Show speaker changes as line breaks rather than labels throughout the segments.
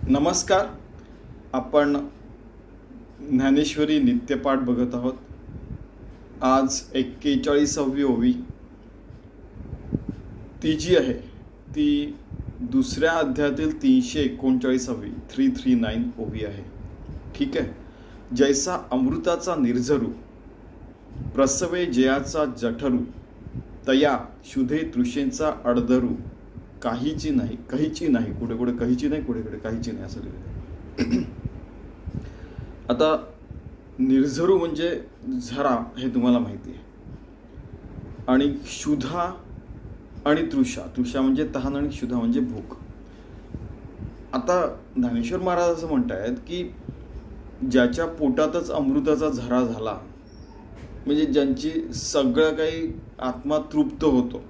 नमस्कार. आपण ज्ञानेश्वरी नित्यपाठ बघत आहोत. आज 41वी ओवी ती जी आहे ती दुसऱ्या अध्यायातील 339वी 339 ओवी आहे. ठीक आहे. जैसा अमृताचा निर्झरू प्रसवे जयाचा जठरू तया शुधे तृषेंचा अडधरू काहीची नाही कहीची नाही कुठे कुठे कहीची नाही कुठे कुठे काहीची नाही असं लिहिलं. आता निर्झरू म्हणजे झरा हे तुम्हाला माहिती आहे. आणि क्षुधा आणि तृषा म्हणजे तहान आणि क्षुधा म्हणजे भूक. आता ज्ञानेश्वर महाराज असं म्हणतायत की ज्याच्या पोटातच अमृताचा झरा झाला म्हणजे ज्यांची सगळं काही आत्मा तृप्त होतो,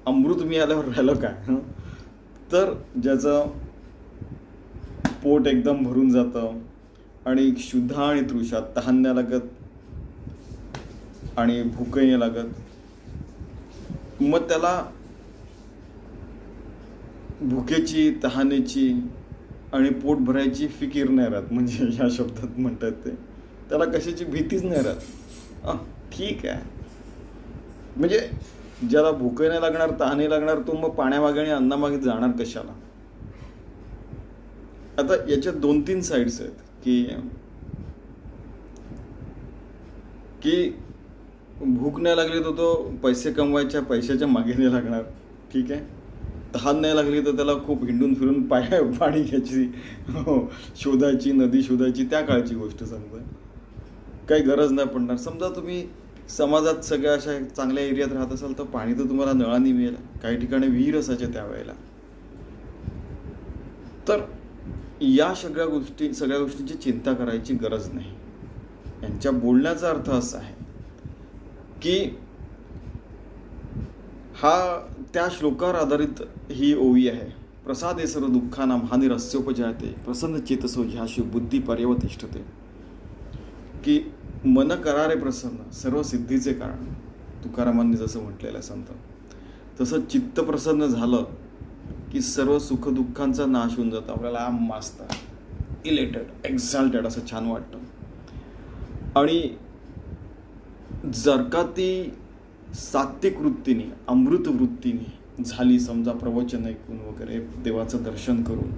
अमृत मिळाल्यावर राहिलं काय, तर ज्याचं पोट एकदम भरून जातं आणि क्षुधा आणि तृषा तहान नाही लागत आणि भूकही नाही लागत, मग त्याला भुकेची तहानेची आणि पोट भरायची फिकीर नाही राहत. म्हणजे या शब्दात म्हणतात ते त्याला कशाची भीतीच नाही राहत. ठीक आहे. म्हणजे ज्याला भूकही नाही लागणार तहानही लागणार तो मग पाण्यामागे आणि अन्नामागे जाणार कशाला. आता याच्या 2-3 साईड्स आहेत की भूक नाही लागली तर तो पैसे कमवायच्या पैशाच्या मागे नाही लागणार. ठीक आहे. तहान नाही लागली तर त्याला खूप हिंडून फिरून पाणी घ्यायची शोधायची नदी शोधायची त्या काळची गोष्ट समजा काही गरज नाही पडणार. समजा तुम्ही समाजात सगळ्या अशा चांगल्या एरियात राहत असाल तर पाणी तर तुम्हाला नळाने मिळेल. काही ठिकाणी विहीर असायचे त्यावेळेला. तर या सगळ्या गोष्टींची चिंता करायची गरज नाही. यांच्या बोलण्याचा अर्थ असा आहे की हा त्या श्लोकावर आधारित ही ओवी आहे. प्रसादे सर्व दुःखानां हानिरस्योपजायते प्रसन्न चेतसो ह्याशी बुद्धी पर्यवतिष्ठते. की मन करारे प्रसन्न सर्व सिद्धीचे कारण. तुकारामांनी जसं म्हटलेलं आहे संत, तसं चित्त प्रसन्न झालं की सर्व सुखदुःखांचा नाश होऊन जातो. आपल्याला मस्त इलेटेड एक्झाल्टेड असं छान वाटतं. आणि जर का ती सात्विक वृत्तीने अमृत वृत्तीने झाली, समजा प्रवचन ऐकून वगैरे देवाचं दर्शन करून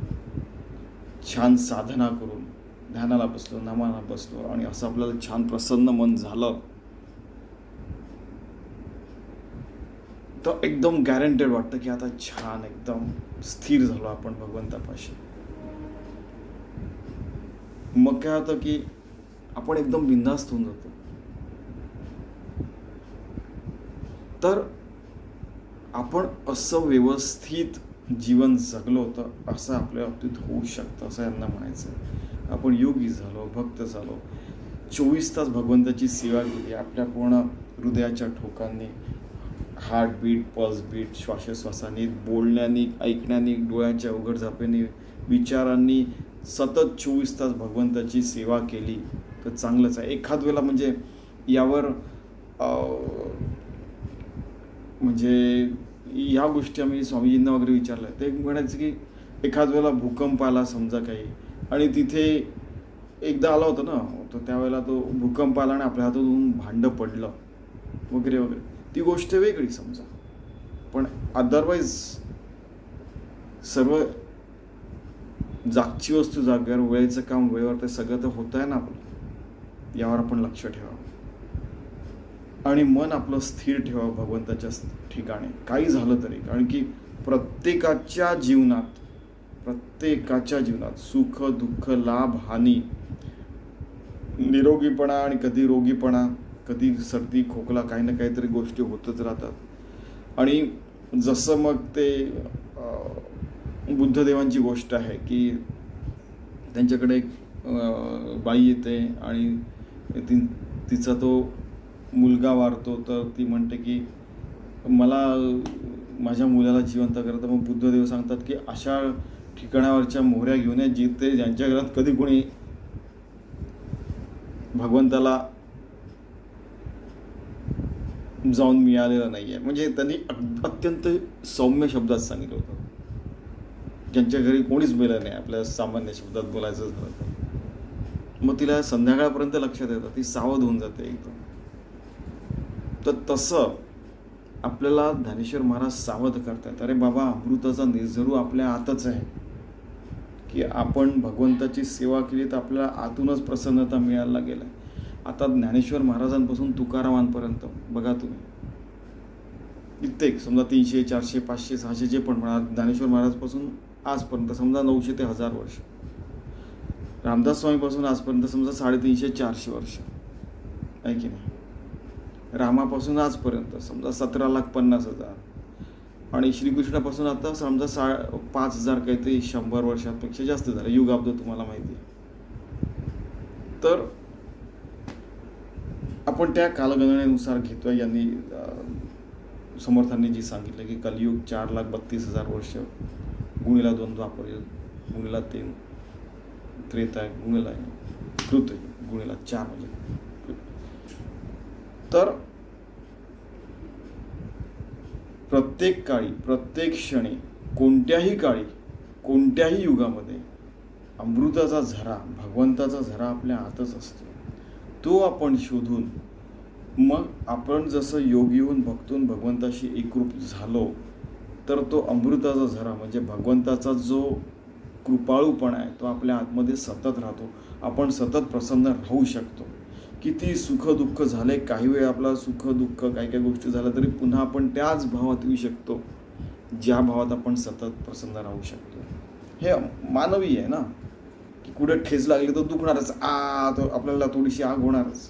छान साधना करून ध्यानाला बसलो नामाला बसलो आणि असं आपल्याला छान प्रसन्न मन झालं तर एकदम गॅरंटेड वाटतं की आता छान एकदम स्थिर झालो आपण भगवंतापाशी. मग काय होतं की आपण एकदम बिनधास्त होऊन जातो. तर आपण असं व्यवस्थित जीवन जगलो होतं असं आपल्या बाबतीत होऊ शकतं असं यांना म्हणायचं. आपण योगी झालो, भक्त झालो, 24 तास भगवंताची सेवा केली आपल्या पूर्ण हृदयाच्या ठोकांनी, हार्टबीट, पल्सबीट, श्वासोश्वासाने, बोलण्याने, ऐकण्याने, डोळ्यांच्या उघडझापेने, विचारांनी सतत 24 तास भगवंताची सेवा केली तर चांगलंच आहे. एखाद वेळेला म्हणजे यावर म्हणजे ह्या गोष्टी आम्ही स्वामीजींना वगैरे विचारल्या. ते म्हणायचं की एखाद वेळेला भूकंप आला समजा काही आणि तिथे एकदा आला होता ना, तर त्यावेळेला तो भूकंप आला आणि आपल्या हातातून भांडं पडलं वगैरे वगैरे, ती गोष्ट वेगळी समजा. पण अदरवाईज सर्व जागची वस्तू जागेवर, वेळेचं काम वेळेवर, ते सगळं तर होत आहे ना आपलं. यावर आपण लक्ष ठेवा आणि मन आपलं स्थिर ठेवा भगवंताच्या ठिकाणी काही झालं तरी. कारण की प्रत्येकाच्या जीवनात सुख दुःख लाभ हानी, निरोगीपणा आणि कधी रोगीपणा, कधी सर्दी खोकला, काही ना काहीतरी गोष्टी होतच राहतात. आणि जसं मग ते बुद्धदेवांची गोष्ट आहे की त्यांच्याकडे एक बाई येते आणि तिचा तो मुलगा वारतो, तर ती म्हणते की मला माझ्या मुलाला जिवंत करा. तर मग बुद्धदेव सांगतात की अशा ठिकाणावरच्या मोहऱ्या घेऊन या जिथे ज्यांच्या घरात कधी कोणी भगवंताला जाऊन मिळालेलं नाही आहे. म्हणजे त्यांनी अत्यंत सौम्य शब्दात सांगितलं होतं. ज्यांच्या घरी कोणीच मेलं नाही, आपल्या सामान्य शब्दात बोलायचं झालं तर, मग तिला संध्याकाळपर्यंत लक्षात येतं, ती सावध होऊन जाते एकदम. तर तसं आपल्याला ज्ञानेश्वर महाराज सावध करतात, अरे बाबा, अमृताचा निर्झरू आपल्या आतच आहे, की आपण भगवंताची सेवा केली तर आपल्याला आतूनच प्रसन्नता मिळायला गेला. आता ज्ञानेश्वर महाराजांपासून तुकारामांपर्यंत बघा तुम्ही, कित्येक, समजा 300, 400, 500, 600 जे पण म्हणा, ज्ञानेश्वर महाराजपासून आजपर्यंत समजा 900 ते 1000 वर्ष, रामदास स्वामीपासून आजपर्यंत समजा 350, 400 वर्ष आहे की नाही, रामापासून आजपर्यंत समजा 17,50,000, आणि श्रीकृष्णापासून आता समजा 5,000 काहीतरी 100 वर्षांपेक्षा जास्त झालं, युगाब्द तुम्हाला माहिती आहे. तर आपण त्या कालगणनेनुसार घेतोय. यांनी समर्थांनी जी सांगितलं की कलियुग 4,32,000 वर्ष, गुणिला 2 द्वापर, गुणिला 3 त्रेता, गुणिला कृत, गुणिला 4 म्हणजे. तर प्रत्येक काळी, प्रत्येक क्षणी, कोणत्याही काळी, कोणत्याही युगामध्ये अमृताचा झरा, भगवंताचा झरा आपल्या आतच असतो. तो आपण शोधून, मग आपण जसं योगी होऊन भक्तून भगवंताशी एकरूप झालो, तर तो अमृताचा झरा म्हणजे भगवंताचा जो कृपाळूपणा आहे तो आपल्या आतमध्ये सतत राहतो. आपण सतत प्रसन्न राहू शकतो. किती सुख दुःख झाले, काही वेळ आपला सुख दुःख काही काही गोष्टी झाल्या तरी पुन्हा आपण त्याच भावात येऊ शकतो, ज्या भावात आपण सतत प्रसन्न राहू शकतो. हे मानवी आहे ना, की कुठे ठेच लागली तर दुखणारच, तो आपल्याला थोडीशी आग होणारच.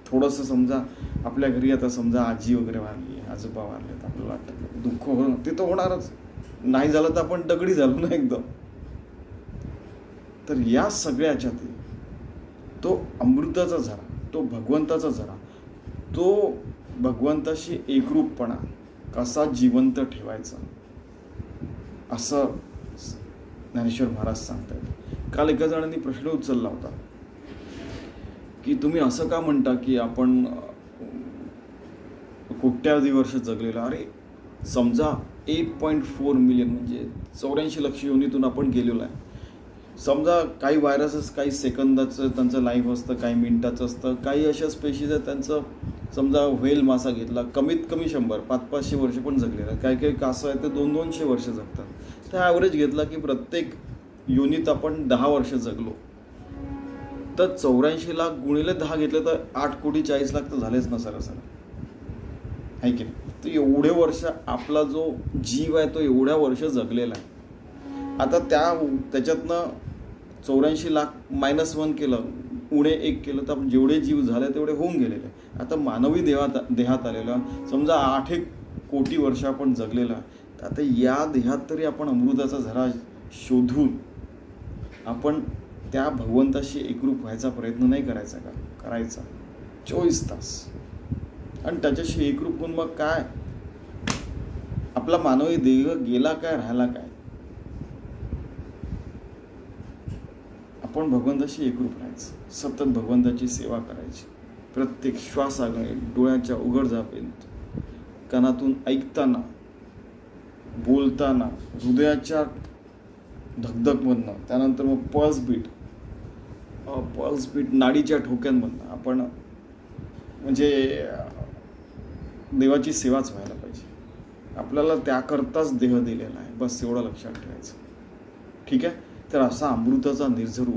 थोडंसं समजा आपल्या घरी आता समजा आजी वगैरे वारली, आजोबा वारले, तर आपल्याला वाटतं दुःख होणं ते तर होणारच, नाही झालं तर आपण दगडी झालो ना एकदम. तर या सगळ्याच्यात तो अमृताचा झरा, तो भगवंताचा झरा, तो भगवंताशी एकरूपपणा कसा जिवंत ठेवायचा, असं ज्ञानेश्वर महाराज सांगतात. काल एका जणांनी प्रश्न उचलला होता की तुम्ही असं का म्हणता की आपण कोट्यावधी वर्ष जगलेलं, अरे समजा 8.4 मिलियन म्हणजे 84 लक्ष योनीतून आपण गेलेलो आहे. समजा काही व्हायरसेस काही सेकंदाचं त्यांचं लाईफ असतं, काही मिनिटाचं असतं, काही अशा स्पेशीज आहेत त्यांचं समजा व्हेल मासा घेतला कमीत कमी 100, 500-500 वर्ष पण जगलेलं आहे. काही काही कासं आहे ते 200-200 वर्ष जगतात. तर ॲव्हरेज घेतला की प्रत्येक योनीत आपण 10 वर्ष जगलो, तर 84 लाख गुणिले 10 घेतलं तर 8,40,00,000 तर झालेच ना सरासरी, आहे की नाही. तर एवढे वर्ष आपला जो जीव आहे तो एवढ्या वर्ष जगलेला आहे. आता त्याच्यातनं 84 लाख -1 केलं, उणे 1 केलं, तर आपण जेवढे जीव झाले तेवढे होऊन गेलेले. आता मानवी देहात आलेला समजा 8 कोटी वर्ष आपण जगलेला, तर आता या देहात तरी आपण अमृताचा झरा शोधून आपण त्या भगवंताशी एकरूप व्हायचा प्रयत्न नाही करायचा का? करायचा 24 तास. आणि त्याच्याशी एकरूप होऊन मग काय, आपला मानवी देह गेला काय, राहिला काय, आपण भगवंताशी एकरूप राहायचं, सतत भगवंताची सेवा करायची. प्रत्येक श्वासागणे, डोळ्याच्या उघडझापेत, कानातून ऐकताना, बोलताना, हृदयाच्या धगधगमधनं, त्यानंतर मग पल्स बीट नाडीच्या ठोक्यांमधनं आपण म्हणजे देवाची सेवाच व्हायला पाहिजे. आपल्याला त्याकरताच देह दिलेला आहे, बस एवढं लक्षात ठेवायचं. ठीक आहे. तर असा अमृताचा निर्झरू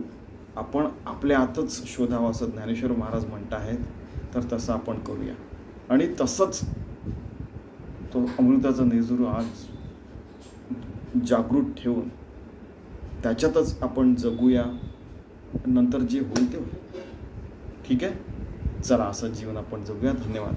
आपण आपल्या आतच शोधावा असं ज्ञानेश्वर महाराज म्हणत आहेत. तर तसं आपण करूया आणि तसंच तो अमृताचा निर्झरू आज जागृत ठेवून त्याच्यातच आपण जगूया. नंतर जे होईल ते होईल. ठीक आहे. चला, असं जीवन आपण जगूया. धन्यवाद.